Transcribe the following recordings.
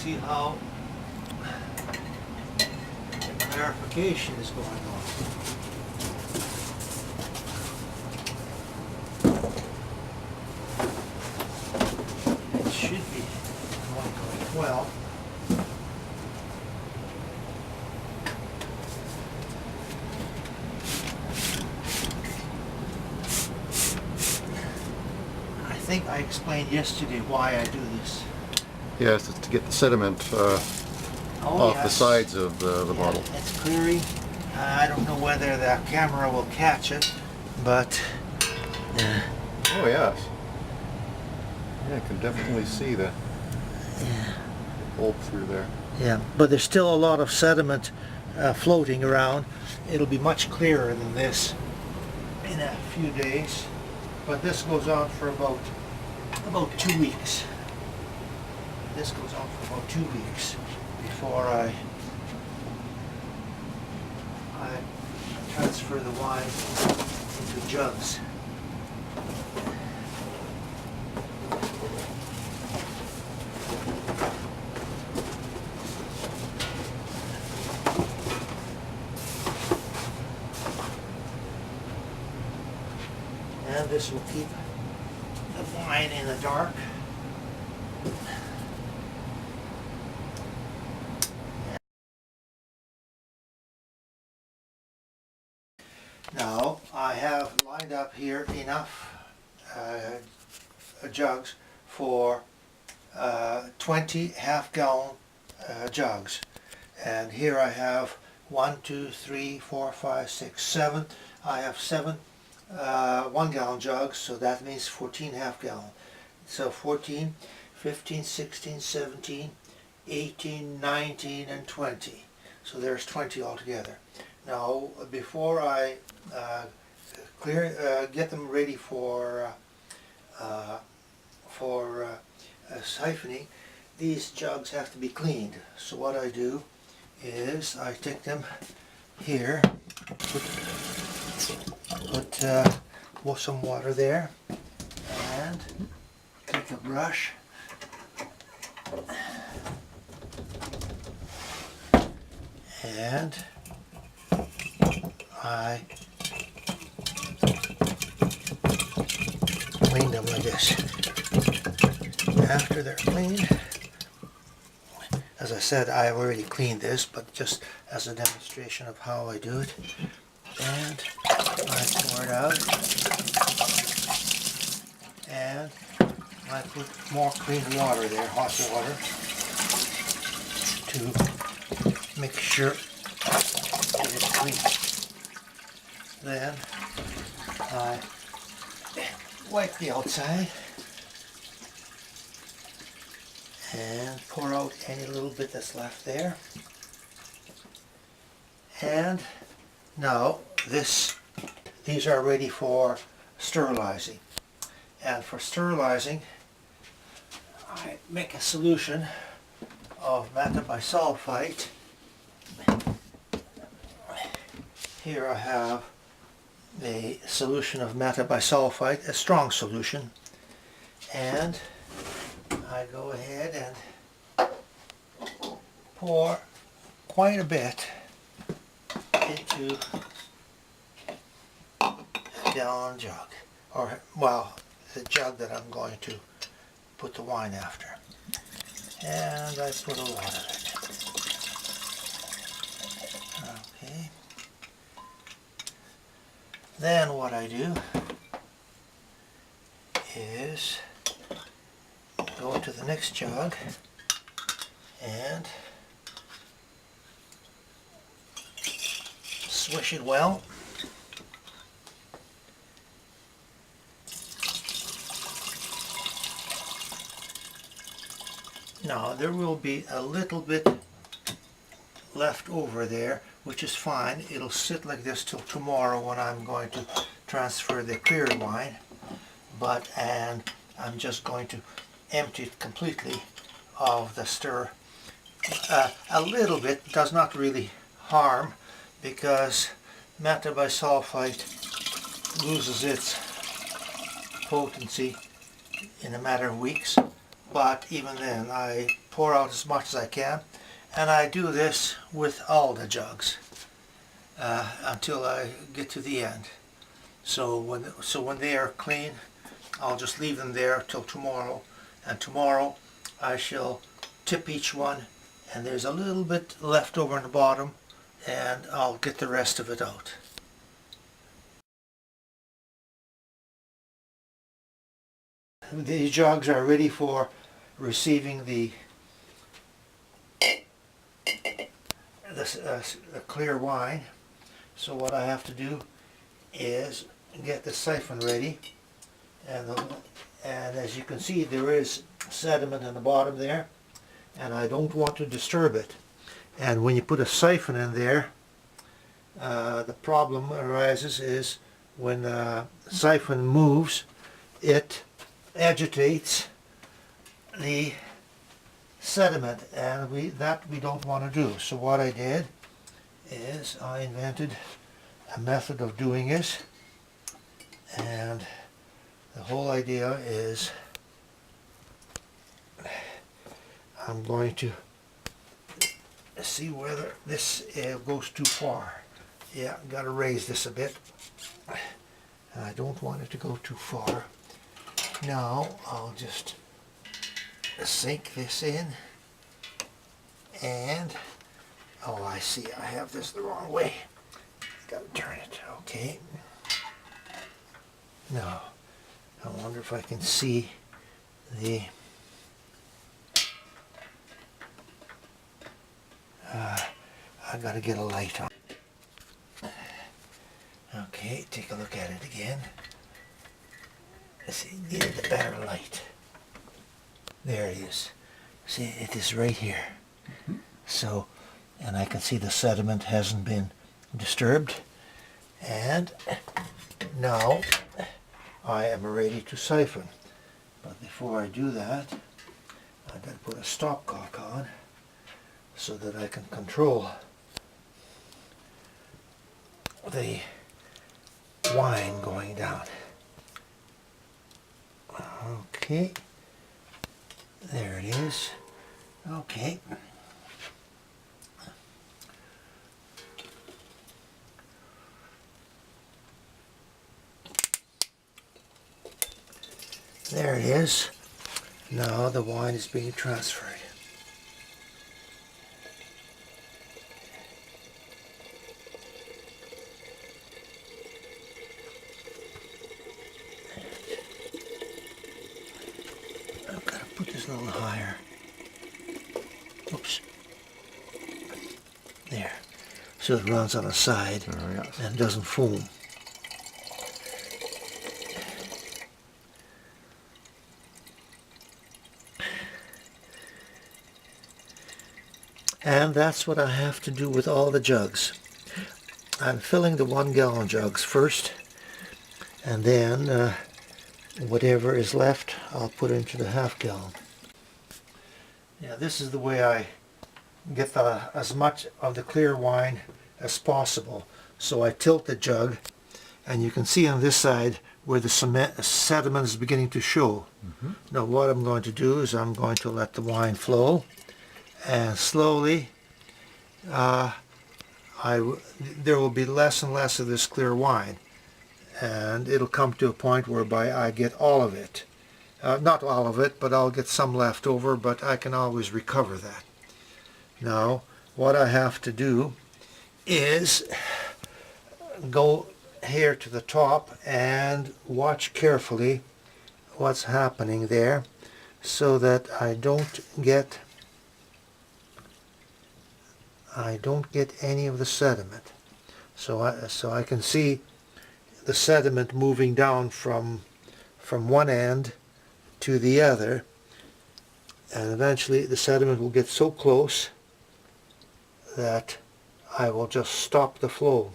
see how the clarification is going on. It should be going quite well. I think I explained yesterday why I do this. Yes, it's to get the sediment off the yes. sides of the Yeah, bottle. it's clearing. I don't know whether the camera will catch it, but Oh yes. Yeah, I can definitely see the bulb through there. yeah, but there's still a lot of sediment floating around. It'll be much clearer than this in a few days, but this goes on for about 2 weeks. This goes on for about 2 weeks before I transfer the wine into jugs. And this will keep the wine in the dark. Now I have lined up here enough jugs for 20 half-gallon jugs, and here I have 1, 2, 3, 4, 5, 6, 7. I have 7 1-gallon jugs, so that means 14 half-gallon. So 14, 15, 16, 17, 18, 19, and 20. So there's 20 altogether. Now, before I get them ready for siphoning, these jugs have to be cleaned. So what I do is I take them here, put some water there, and take a brush and I clean them like this. After they're cleaned, as I said, I have already cleaned this, but just as a demonstration of how I do it, and I pour it out, and I put more clean water there, hot water, to make sure it is clean. Then I wipe the outside and pour out any little bit that's left there. And now these are ready for sterilizing. And for sterilizing, I make a solution of metabisulfite. Here I have a solution of metabisulfite, a strong solution, and I go ahead and pour quite a bit into a gallon jug, or well, the jug that I'm going to put the wine after, and I put a lot of it. Okay. Then what I do is go to the next jug and swish it well. Now there will be a little bit left over there, which is fine. It'll sit like this till tomorrow when I'm going to transfer the cleared wine. And I'm just going to empty it completely of the stir. A little bit does not really harm, because metabisulfite loses its potency in a matter of weeks. But even then, I pour out as much as I can. And I do this with all the jugs until I get to the end. So when they are clean, I'll just leave them there till tomorrow. And tomorrow I shall tip each one, and there's a little bit left over in the bottom, and I'll get the rest of it out. These jugs are ready for receiving the clear wine. So what I have to do is get the siphon ready, and as you can see, there is sediment in the bottom there, and I don't want to disturb it. And when you put a siphon in there, the problem arises is when the siphon moves, it agitates the sediment, and we don't want to do. So what I did is I invented a method of doing it, and the whole idea is I'm going to see whether this goes too far. Yeah, got to raise this a bit, and I don't want it to go too far. Now I'll just sink this in, and oh, I see, I have this the wrong way. Got to turn it. Okay. Now I wonder if I can see the I gotta get a light on. Okay, take a look at it again. See, needed the better light. There it is. See, it is right here. So, and I can see the sediment hasn't been disturbed. And now I am ready to siphon. But before I do that, I've got to put a stopcock on so that I can control the wine going down. Okay, there it is. Okay. There it is. Now the wine is being transferred. I've got to put this a little higher. Oops. There. So it runs on the side and doesn't foam. And that's what I have to do with all the jugs. I'm filling the 1 gallon jugs first, and then whatever is left I'll put into the half gallon. Yeah, this is the way I get as much of the clear wine as possible. So I tilt the jug, and you can see on this side where the sediment is beginning to show. Now what I'm going to do is I'm going to let the wine flow, and slowly there will be less and less of this clear wine, and it'll come to a point whereby I get all of it. Not all of it, but I'll get some left over, but I can always recover that. Now what I have to do is go here to the top and watch carefully what's happening there, so that I don't get any of the sediment. So I can see the sediment moving down from one end to the other, and eventually the sediment will get so close that I will just stop the flow.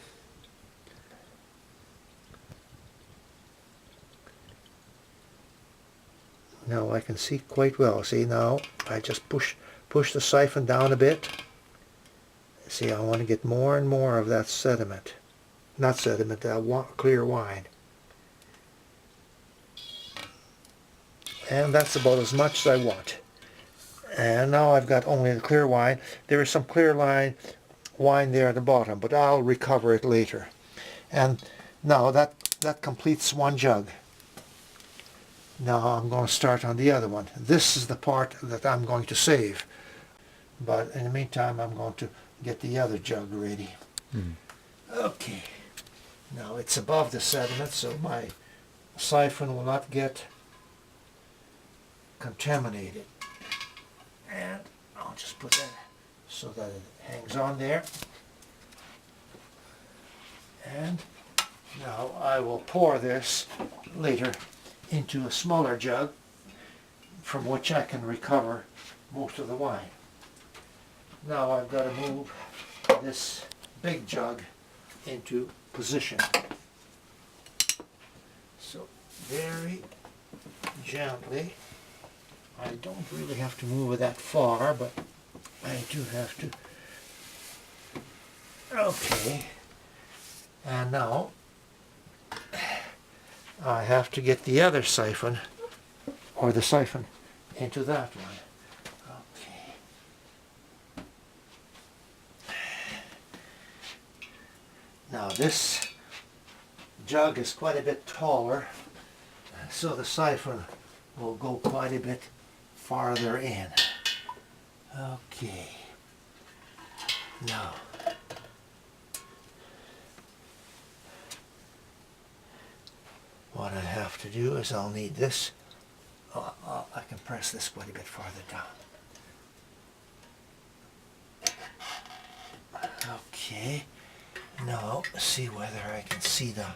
Now I can see quite well. See, now I just push the siphon down a bit. See, I want to get more and more of that sediment. Not sediment, clear wine. And that's about as much as I want. And now I've got only the clear wine. There is some clear wine there at the bottom, but I'll recover it later. And now that completes one jug. Now I'm going to start on the other one. This is the part that I'm going to save. But in the meantime, I'm going to get the other jug ready. Okay. Now it's above the sediment, so my siphon will not get contaminated. And I'll just put that so that it hangs on there. And now I will pour this later into a smaller jug from which I can recover most of the wine. Now I've got to move this big jug into position. So very gently. I don't really have to move it that far, but I do have to. Okay. And now I have to get the other siphon, or the siphon, into that one. Okay. Now this jug is quite a bit taller, so the siphon will go quite a bit farther in. Okay. Now what I have to do is I'll need this. I can press this quite a bit farther down. Okay. Now see whether I can see the...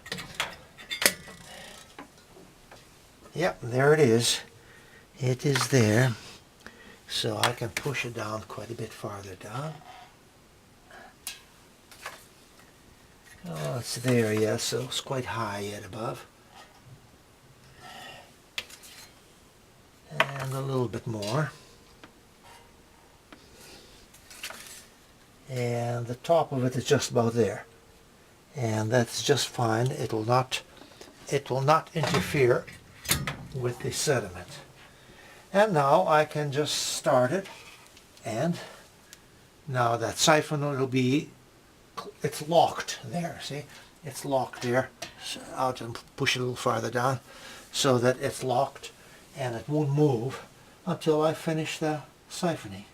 Yep, there it is. It is there. So I can push it down quite a bit farther down. Oh, it's there, yeah, so it's quite high yet above. And a little bit more. And the top of it is just about there. And that's just fine. It will not interfere with the sediment. And now I can just start it, and now that siphon will be, it's locked there, see? It's locked there. So I'll just push it a little farther down so that it's locked and it won't move until I finish the siphoning.